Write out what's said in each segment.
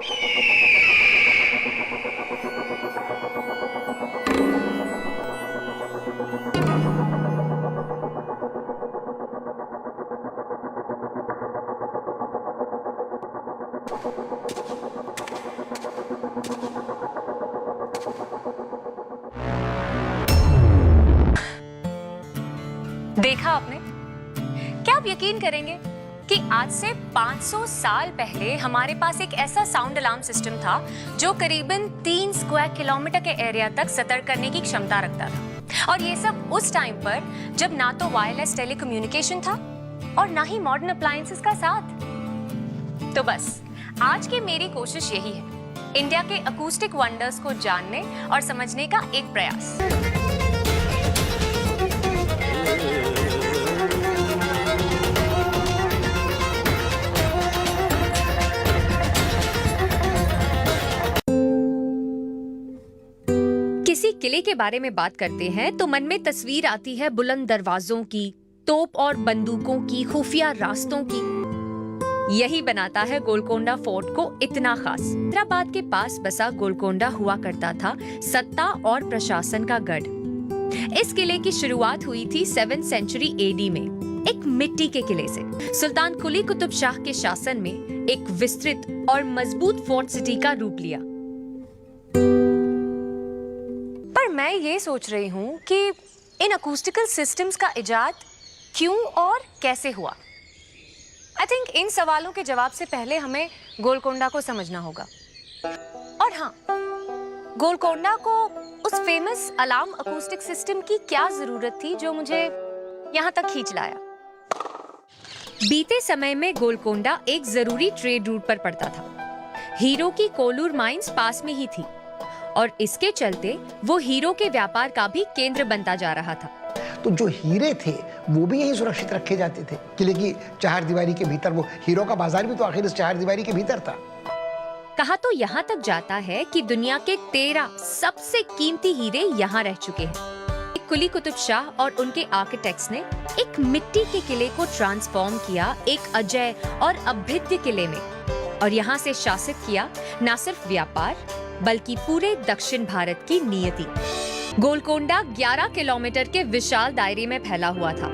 देखा आपने? क्या आप यकीन करेंगे कि आज से 500 साल पहले हमारे पास एक ऐसा साउंड अलार्म सिस्टम था जो करीबन 3 स्क्वायर किलोमीटर के एरिया तक सतर्क करने की क्षमता रखता था। और ये सब उस टाइम पर जब ना तो वायरलेस टेलीकम्युनिकेशन था और ना ही मॉडर्न अप्लायंसेस का साथ। तो बस आज की मेरी कोशिश यही है, इंडिया के अकूस्टिक वंडर्स को जानने और समझने का एक प्रयास। किसी किले के बारे में बात करते हैं तो मन में तस्वीर आती है बुलंद दरवाजों की, तोप और बंदूकों की, खुफिया रास्तों की। यही बनाता है गोलकोंडा फोर्ट को इतना खास। हैदराबाद के पास बसा गोलकोंडा हुआ करता था सत्ता और प्रशासन का गढ़। इस किले की शुरुआत हुई थी 7th सेंचुरी एडी में एक मिट्टी के किले से। सुल्तान कुली कुतुब शाह के शासन में एक विस्तृत और मजबूत फोर्ट सिटी का रूप लिया। पर मैं ये सोच रही हूँ कि इन अकूस्टिकल सिस्टम्स का इजाद क्यों और कैसे हुआ। आई थिंक इन सवालों के जवाब से पहले हमें गोलकोंडा को समझना होगा। और हाँ, गोलकोंडा को उस फेमस अलार्म अकूस्टिक सिस्टम की क्या जरूरत थी जो मुझे यहाँ तक खींच लाया। बीते समय में गोलकोंडा एक जरूरी ट्रेड रूट पर पड़ता था। हीरो की कोलूर माइंस पास में ही थी और इसके चलते वो हीरो के व्यापार का भी केंद्र बनता जा रहा था। तो जो हीरे थे वो भी यहीं सुरक्षित रखे जाते थे किले की चार दीवारी के भीतर। वो हीरो का बाजार भी तो आखिर इस चार दीवारी के भीतर था। कहा तो यहाँ तक जाता है कि दुनिया के 13 सबसे कीमती हीरे यहाँ रह चुके हैं। कुली कुतुब शाह और उनके आर्किटेक्ट्स ने एक मिट्टी के किले को ट्रांसफॉर्म किया एक अजय और अभेद्य किले में, और यहाँ से शासित किया न सिर्फ व्यापार बल्कि पूरे दक्षिण भारत की नियति। गोलकोंडा 11 किलोमीटर के विशाल दायरे में फैला हुआ था।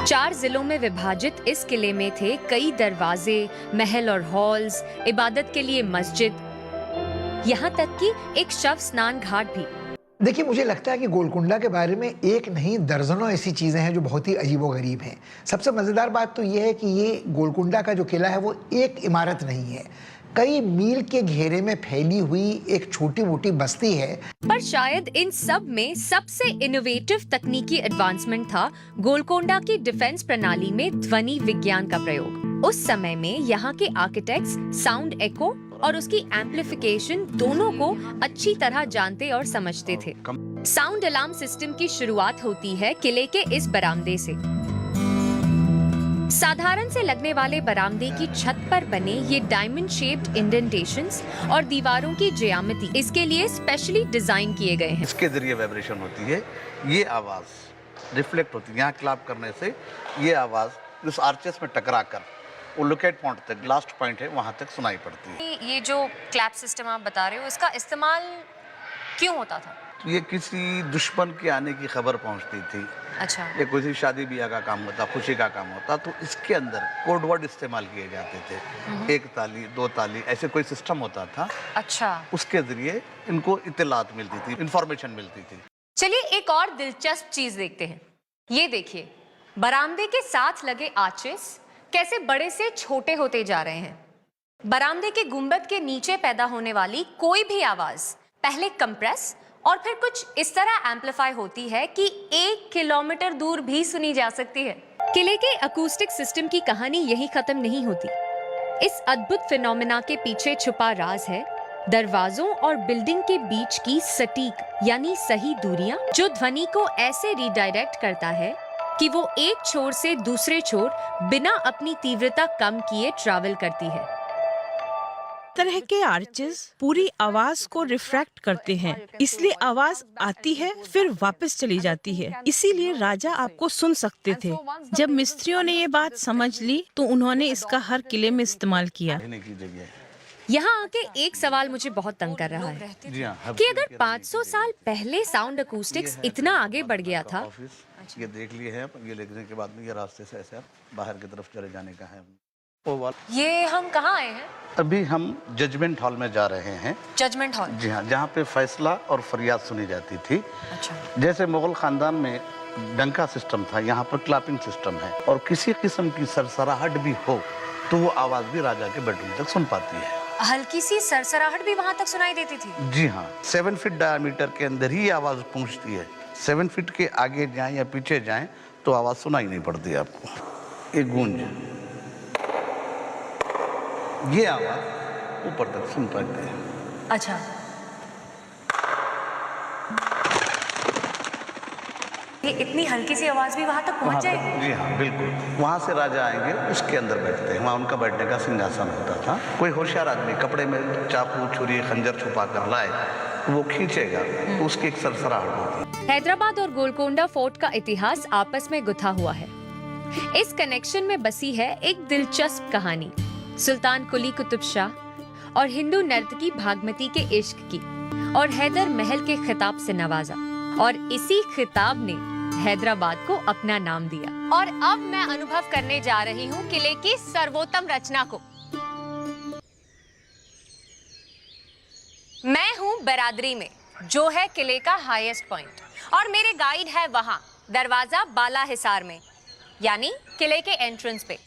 4 जिलों में विभाजित इस किले में थे कई दरवाजे, महल और हॉल्स, इबादत के लिए मस्जिद, यहाँ तक कि एक शव स्नान घाट भी। देखिए, मुझे लगता है कि गोलकोंडा के बारे में एक नहीं दर्जनों ऐसी चीज़ें हैं जो बहुत ही अजीबोगरीब हैं। सबसे मज़ेदार बात तो ये है कि ये गोलकोंडा का जो किला है वो एक इमारत नहीं है, कई मील के घेरे में फैली हुई एक छोटी मोटी बस्ती है। पर शायद इन सब में सबसे इनोवेटिव तकनीकी एडवांसमेंट था गोलकोंडा की डिफेंस प्रणाली में ध्वनि विज्ञान का प्रयोग। उस समय में यहाँ के आर्किटेक्ट्स साउंड एको और उसकी एम्प्लीफिकेशन दोनों को अच्छी तरह जानते और समझते थे। साउंड अलार्म सिस्टम की शुरुआत होती है किले के इस बरामदे से। साधारण से लगने वाले बरामदे की छत पर बने ये डायमंड शेप्ड इंडेंटेशंस और दीवारों की ज्यामिति इसके लिए स्पेशली डिजाइन किए गए हैं। इसके जरिए वाइब्रेशन होती है, ये आवाज रिफ्लेक्ट होती है। यहाँ क्लैप करने से ये आवाज उस आर्चेस में टकराकर वो लोकेट पॉइंट तक, लास्ट पॉइंट है वहां तक सुनाई पड़ती है। ये जो क्लैप सिस्टम आप बता रहे हो, इसका इस्तेमाल क्यों होता था? ये किसी दुश्मन के आने की खबर पहुंचती थी। अच्छा। ये किसी शादी ब्याह का काम होता, खुशी का काम होता, तो इसके अंदर कोड वर्ड इस्तेमाल किए जाते थे। 1 ताली 2 ताली ऐसे कोई सिस्टम होता था। अच्छा। उसके जरिए इनको इत्तलात मिलती थी, इंफॉर्मेशन मिलती थी। चलिए एक और दिलचस्प चीज देखते हैं। ये देखिए, बरामदे के साथ लगे आर्चेस कैसे बड़े से छोटे होते जा रहे हैं। बरामदे के गुंबद के नीचे पैदा होने वाली कोई भी आवाज पहले कंप्रेस और फिर कुछ इस तरह एम्पलीफाई होती है कि 1 किलोमीटर दूर भी सुनी जा सकती है। किले के अकूस्टिक सिस्टम की कहानी यही खत्म नहीं होती। इस अद्भुत फिनोमेना के पीछे छुपा राज है दरवाजों और बिल्डिंग के बीच की सटीक यानी सही दूरियां, जो ध्वनि को ऐसे रिडायरेक्ट करता है कि वो एक छोर से दूसरे छोर बिना अपनी तीव्रता कम किए ट्रैवल करती है। तरह के आर्चेस पूरी आवाज को रिफ्रैक्ट करते हैं, इसलिए आवाज आती है फिर वापस चली जाती है। इसीलिए राजा आपको सुन सकते थे। जब मिस्त्रियों ने ये बात समझ ली तो उन्होंने इसका हर किले में इस्तेमाल किया। रहने की जगह है। यहाँ आके एक सवाल मुझे बहुत तंग कर रहा है जी हाँ, हब कि से अगर लेकर 500 साल पहले साउंड अकूस्टिक्स इतना आगे बढ़ गया था, ऑफिस ये देख लिए हैं, ये लिखने के बाद में ये रास्ते से ऐसे बाहर की तरफ चले जाने का है। वो वाला ये हम कहाँ आए हैं? अभी हम जजमेंट हॉल में जा रहे हैं। Judgement hall. जी हाँ, जहाँ पे फैसला और फरियाद सुनी जाती थी। अच्छा। जैसे मुगल खानदान में डंका सिस्टम था, यहाँ पर क्लैपिंग सिस्टम है, और किसी किस्म की सरसराहट भी हो तो वो आवाज भी राजा के बेडरूम तक सुन पाती है। हल्की सी सरसराहट भी वहां तक सुनाई देती थी? जी हाँ, 7 फीट डायमीटर के अंदर ही आवाज पहुंचती है। 7 फीट के आगे जाएं या पीछे जाएं तो आवाज सुनाई नहीं पड़ती आपको। एक गूंज, ये आवाज ऊपर तक सुन पाते हैं। अच्छा। ये इतनी हल्की सी आवाज भी वहां तक पहुंच जाएगी? जी हाँ, बिल्कुल। वहाँ से राजा आएंगे, उसके अंदर बैठते हैं। वहाँ उनका बैठने का सिंहासन होता था। कोई होशियार आदमी कपड़े में चाकू छुरी खंजर छुपा कर लाए तो वो खींचेगा तो उसकी एक सरसराहट होती है। हैदराबाद और गोलकोंडा फोर्ट का इतिहास आपस में गुथा हुआ है। इस कनेक्शन में बसी है एक दिलचस्प कहानी सुल्तान कुली कुतुब शाह और हिंदू नर्तकी भागमती के इश्क की, और हैदर महल के खिताब से नवाजा, और इसी खिताब ने हैदराबाद को अपना नाम दिया। और अब मैं अनुभव करने जा रही हूँ किले की सर्वोत्तम रचना को। मैं हूँ बरादरी में, जो है किले का हाईएस्ट पॉइंट, और मेरे गाइड है वहाँ दरवाजा बाला हिसार में, यानी किले के एंट्रेंस पे।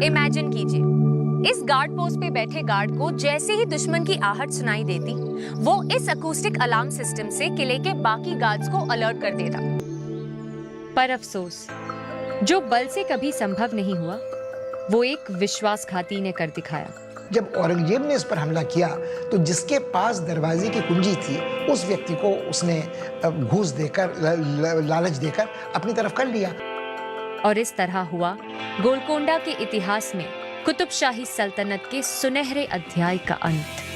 इमेजिन कीजिए, इस गार्ड पोस्ट पे बैठे गार्ड को जैसे ही दुश्मन की आहट सुनाई देती, वो इस अकूस्टिक अलार्म सिस्टम से किले के बाकी गार्ड्स को अलर्ट कर देता। पर अफसोस, जो बल से कभी संभव नहीं हुआ, वो एक विश्वासघाती ने कर दिखाया। जब औरंगजेब ने इस पर हमला किया तो जिसके पास दरवाजे की कुंजी थी उस व्यक्ति को उसने घूस देकर लालच देकर अपनी तरफ कर लिया। और इस तरह हुआ गोलकोंडा के इतिहास में कुतुब शाही सल्तनत के सुनहरे अध्याय का अंत।